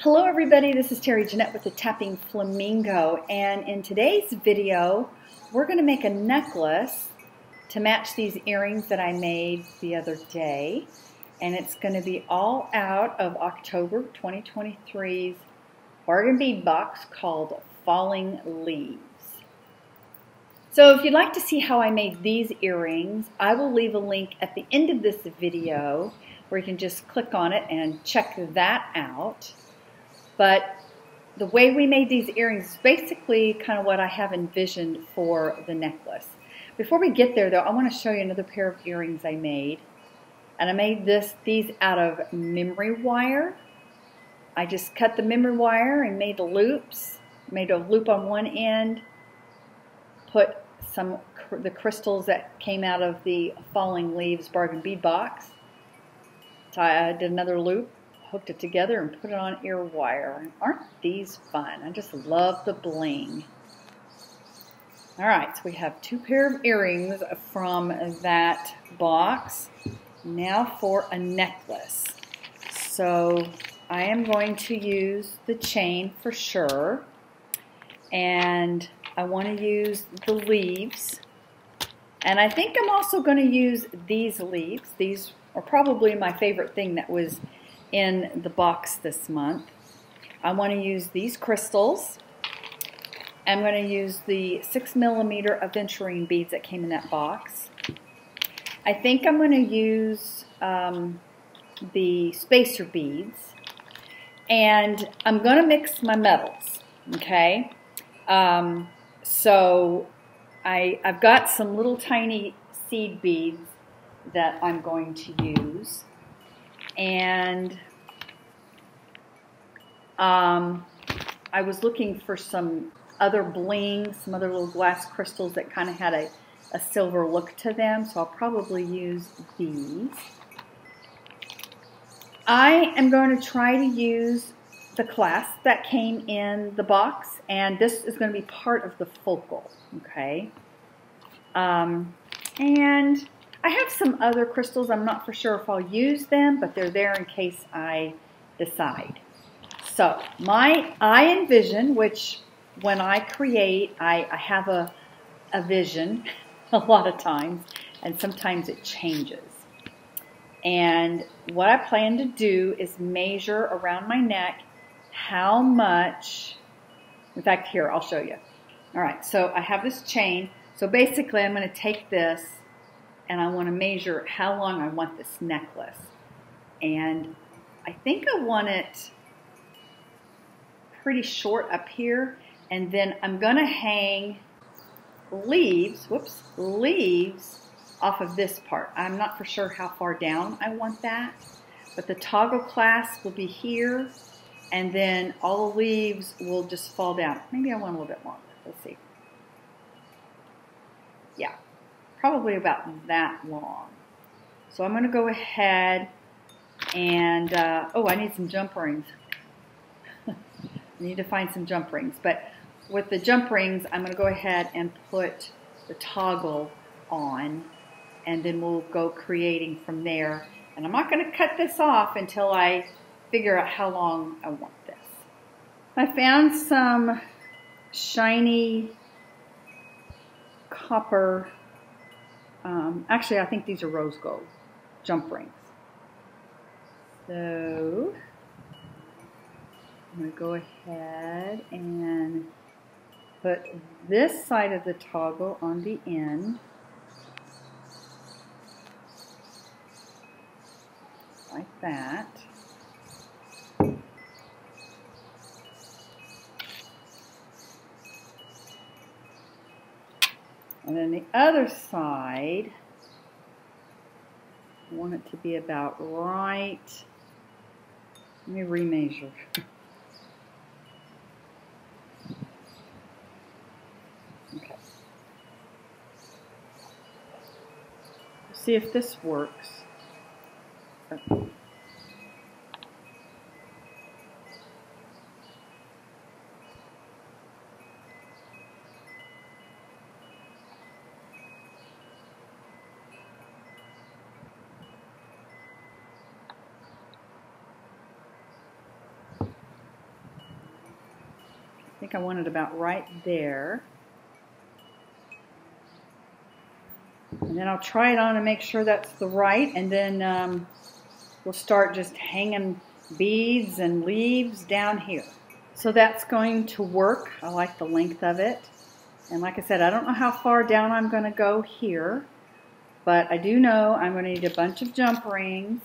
Hello everybody, this is Terry Jeanette with the Tapping Flamingo, and in today's video we're going to make a necklace to match these earrings that I made the other day, and it's going to be all out of October 2023's bargain bead box called Falling Leaves. So if you'd like to see how I made these earrings, I will leave a link at the end of this video where you can just click on it and check that out. But the way we made these earrings is basically kind of what I have envisioned for the necklace. Before we get there though, I want to show you another pair of earrings I made. And I made these out of memory wire. I just cut the memory wire and made loops. Made a loop on one end, put the crystals that came out of the Falling Leaves bargain bead box. So I did another loop, hooked it together and put it on ear wire. Aren't these fun? I just love the bling. Alright, so we have two pair of earrings from that box. Now for a necklace. So I am going to use the chain for sure. And I want to use the leaves. And I think I'm also going to use these leaves. These are probably my favorite thing that was in the box this month. I want to use these crystals. I'm going to use the 6mm aventurine beads that came in that box. I think I'm going to use the spacer beads. And I'm going to mix my metals, okay? So I've got some little tiny seed beads that I'm going to use. And I was looking for some other bling, some other little glass crystals that kind of had a silver look to them, so I'll probably use these. I am going to try to use the clasp that came in the box, and this is going to be part of the focal, okay? And I have some other crystals. I'm not for sure if I'll use them, but they're there in case I decide. So I envision, which when I create, I have a vision a lot of times, and sometimes it changes. And what I plan to do is measure around my neck how much, in fact here, I'll show you. All right, so I have this chain. So basically I'm going to take this and I want to measure how long I want this necklace. And I think I want it pretty short up here, and then I'm going to hang leaves off of this part. I'm not for sure how far down I want that, but the toggle clasp will be here, and then all the leaves will just fall down. Maybe I want a little bit longer. Let's see. Yeah, probably about that long. So I'm going to go ahead and, oh, I need some jump rings. I need to find some jump rings. But with the jump rings, I'm going to go ahead and put the toggle on, and then we'll go creating from there. And I'm not going to cut this off until I figure out how long I want this. I found some shiny copper, actually I think these are rose gold jump rings. So I'm going to go ahead and put this side of the toggle on the end, like that. And then the other side, I want it to be about right. Let me remeasure. Okay. See if this works. think I want it about right there. And then I'll try it on and make sure that's the right, and then we'll start just hanging beads and leaves down here. So that's going to work. I like the length of it. And like I said, I don't know how far down I'm going to go here, but I do know I'm going to need a bunch of jump rings.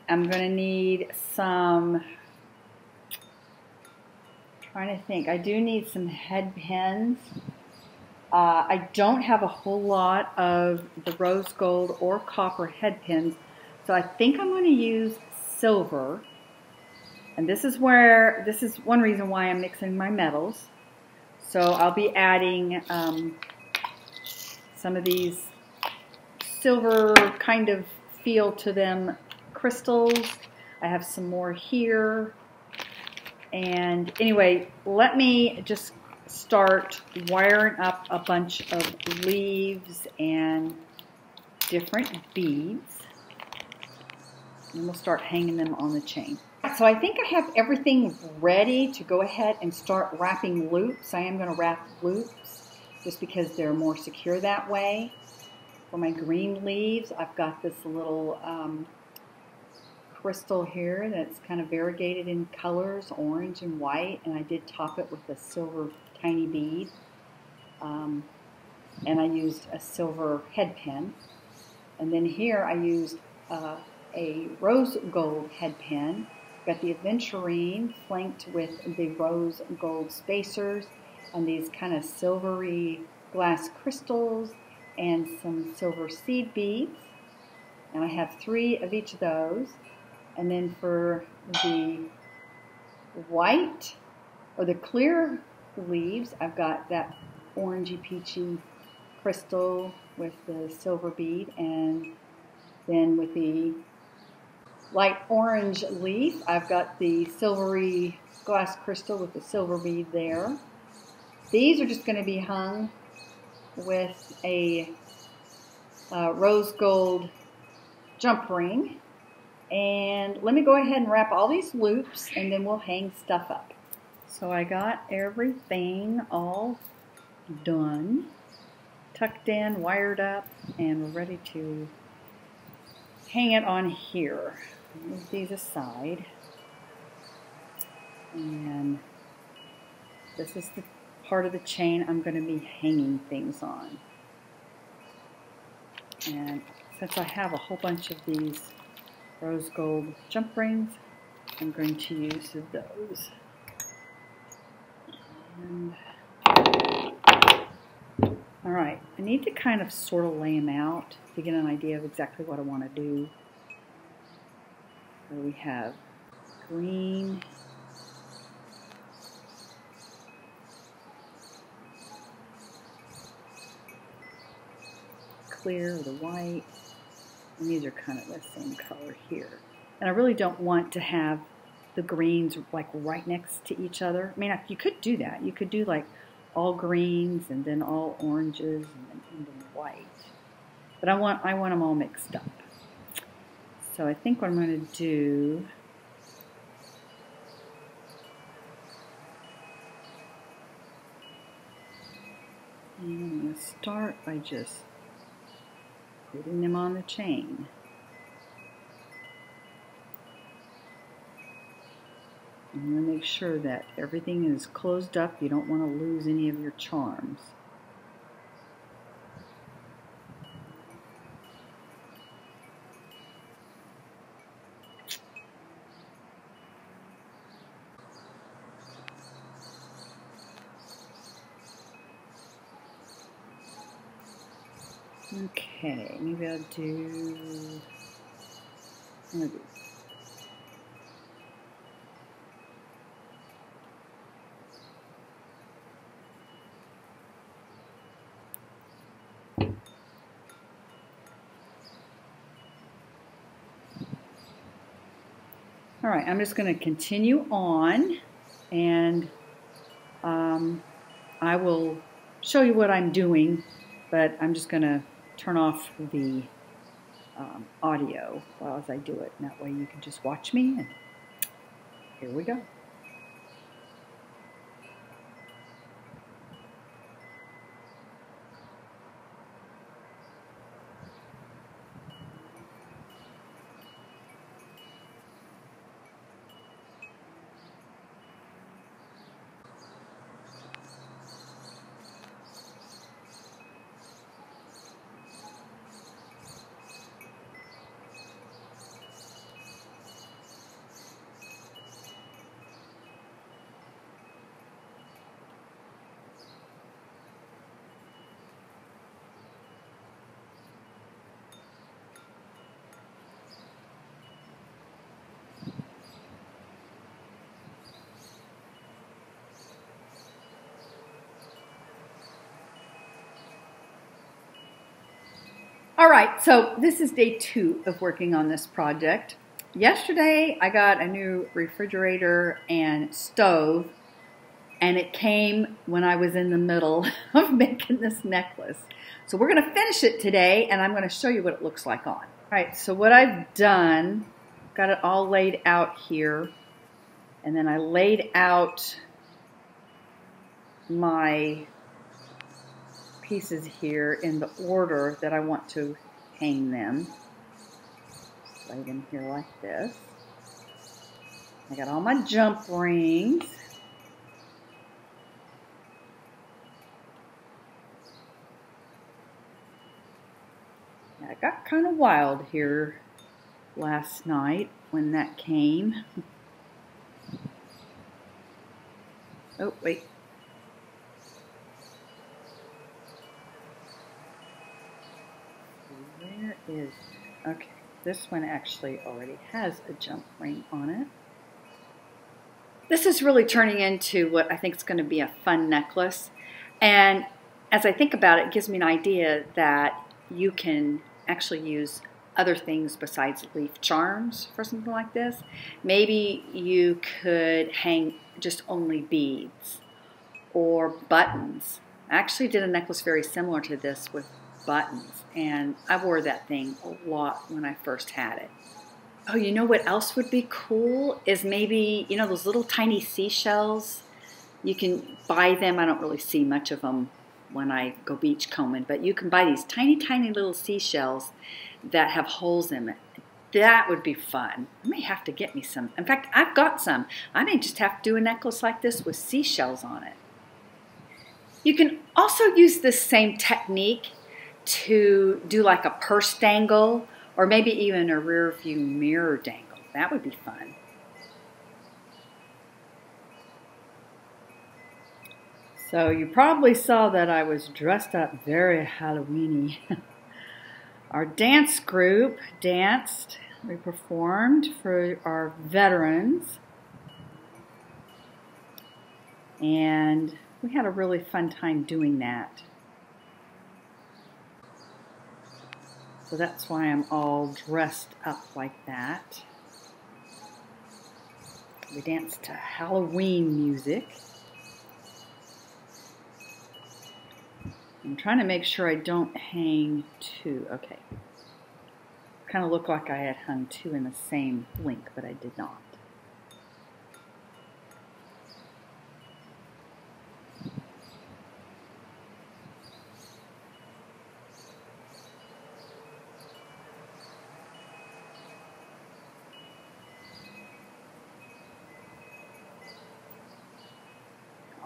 I'm going to need some, trying to think, I do need some head pins. I don't have a whole lot of the rose gold or copper head pins, so I think I'm going to use silver. And this is one reason why I'm mixing my metals. So I'll be adding some of these silver kind of feel to them crystals. I have some more here. And anyway, let me just start wiring up a bunch of leaves and different beads. And we'll start hanging them on the chain. So I think I have everything ready to go ahead and start wrapping loops. I am going to wrap loops just because they're more secure that way. For my green leaves, I've got this little crystal here that's kind of variegated in colors, orange and white, and I did top it with a silver tiny bead. And I used a silver head pin. And then here I used a rose gold head pin. Got the aventurine flanked with the rose gold spacers and these kind of silvery glass crystals and some silver seed beads. And I have 3 of each of those. And then for the white or the clear leaves, I've got that orangey peachy crystal with the silver bead, and then with the light orange leaf, I've got the silvery glass crystal with the silver bead there. These are just going to be hung with a rose gold jump ring. And let me go ahead and wrap all these loops, and then we'll hang stuff up. So I got everything all done, tucked in, wired up, and we're ready to hang it on here. Move these aside. And this is the part of the chain I'm going to be hanging things on. And since I have a whole bunch of these rose gold jump rings, I'm going to use those. And all right, I need to kind of sort of lay them out to get an idea of exactly what I want to do. So we have green, clear, the white, and these are kind of the same color here. And I really don't want to have the greens like right next to each other. I mean, you could do that. You could do like all greens and then all oranges and then white. But I want them all mixed up. So I think what I'm going to do, I'm going to start by just putting them on the chain. I'm going to make sure that everything is closed up. You don't want to lose any of your charms. Okay, maybe I'll do one of these. All right, I'm just going to continue on, and I will show you what I'm doing, but I'm just going to turn off the audio while as I do it, and that way you can just watch me, and here we go. All right, so this is day 2 of working on this project. Yesterday I got a new refrigerator and stove, and it came when I was in the middle of making this necklace. So we're going to finish it today, and I'm going to show you what it looks like on. All right, so what I've done, got it all laid out here, and then I laid out my pieces here in the order that I want to hang them. Lay them here like this. I got all my jump rings. I got kind of wild here last night when that came. Oh, wait. Where is, okay, this one actually already has a jump ring on it. This is really turning into what I think is going to be a fun necklace. And as I think about it, it gives me an idea that you can actually use other things besides leaf charms for something like this. Maybe you could hang just only beads or buttons. I actually did a necklace very similar to this with buttons, and I wore that thing a lot when I first had it. Oh, you know what else would be cool is maybe, you know, those little tiny seashells. You can buy them. I don't really see much of them when I go beach combing, but you can buy these tiny, tiny little seashells that have holes in it. That would be fun. I may have to get me some. In fact, I've got some. I may just have to do a necklace like this with seashells on it. You can also use this same technique to do like a purse dangle, or maybe even a rear view mirror dangle. That would be fun. So you probably saw that I was dressed up very Halloween-y. Our dance group danced. We performed for our veterans. And we had a really fun time doing that. So that's why I'm all dressed up like that. We danced to Halloween music. I'm trying to make sure I don't hang two. Okay. Kind of looked like I had hung two in the same link, but I did not.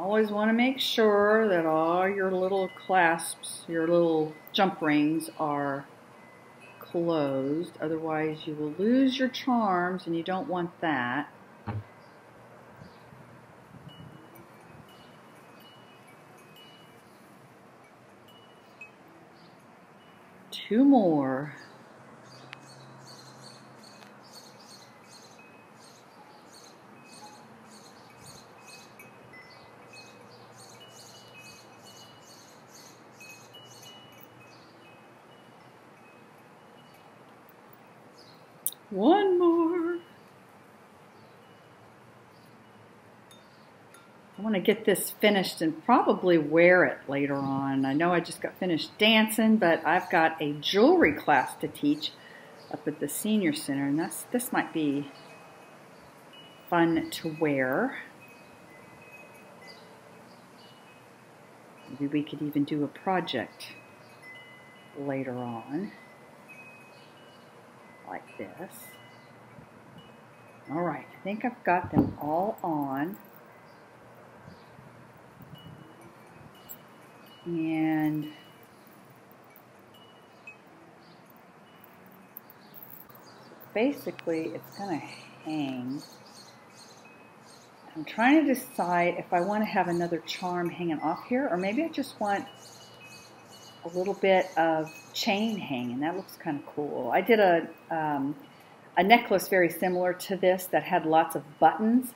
Always want to make sure that all your little clasps, your little jump rings are closed. Otherwise you will lose your charms, and you don't want that. Two more. One more. I want to get this finished and probably wear it later on. I know I just got finished dancing, but I've got a jewelry class to teach up at the senior center, and this might be fun to wear. Maybe we could even do a project later on. Like this. All right, I think I've got them all on. And basically it's going to hang. I'm trying to decide if I want to have another charm hanging off here, or maybe I just want a little bit of chain hanging. That looks kind of cool. I did a necklace very similar to this that had lots of buttons,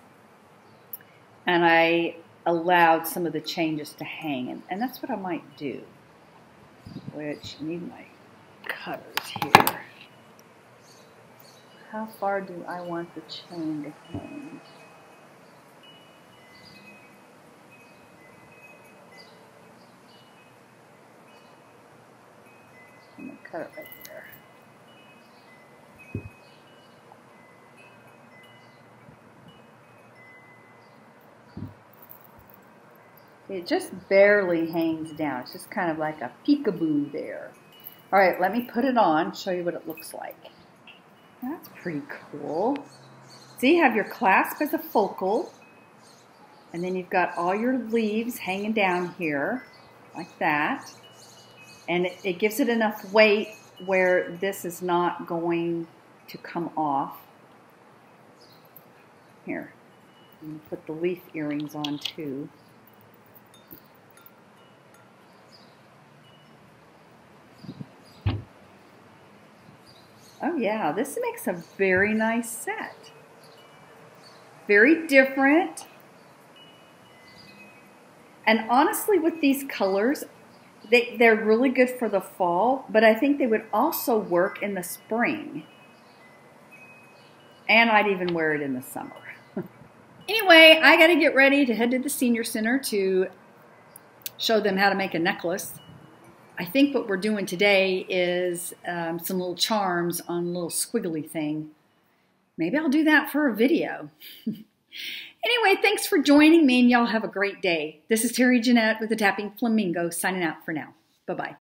and I allowed some of the chain just to hang, and that's what I might do. Which I need my cutters here. How far do I want the chain to hang? I'm going to cut it right there. It just barely hangs down. It's just kind of like a peekaboo there. All right, let me put it on, show you what it looks like. That's pretty cool. See, you have your clasp as a focal, and then you've got all your leaves hanging down here, like that. And it gives it enough weight where this is not going to come off. Here, I'm going to put the leaf earrings on too. Oh yeah, this makes a very nice set. Very different. And honestly, with these colors, they're really good for the fall, but I think they would also work in the spring. And I'd even wear it in the summer. Anyway, I got to get ready to head to the senior center to show them how to make a necklace. I think what we're doing today is some little charms on a little squiggly thing. Maybe I'll do that for a video. Anyway, thanks for joining me, and y'all have a great day. This is Terry Jeanette with the Tapping Flamingo signing out for now. Bye-bye.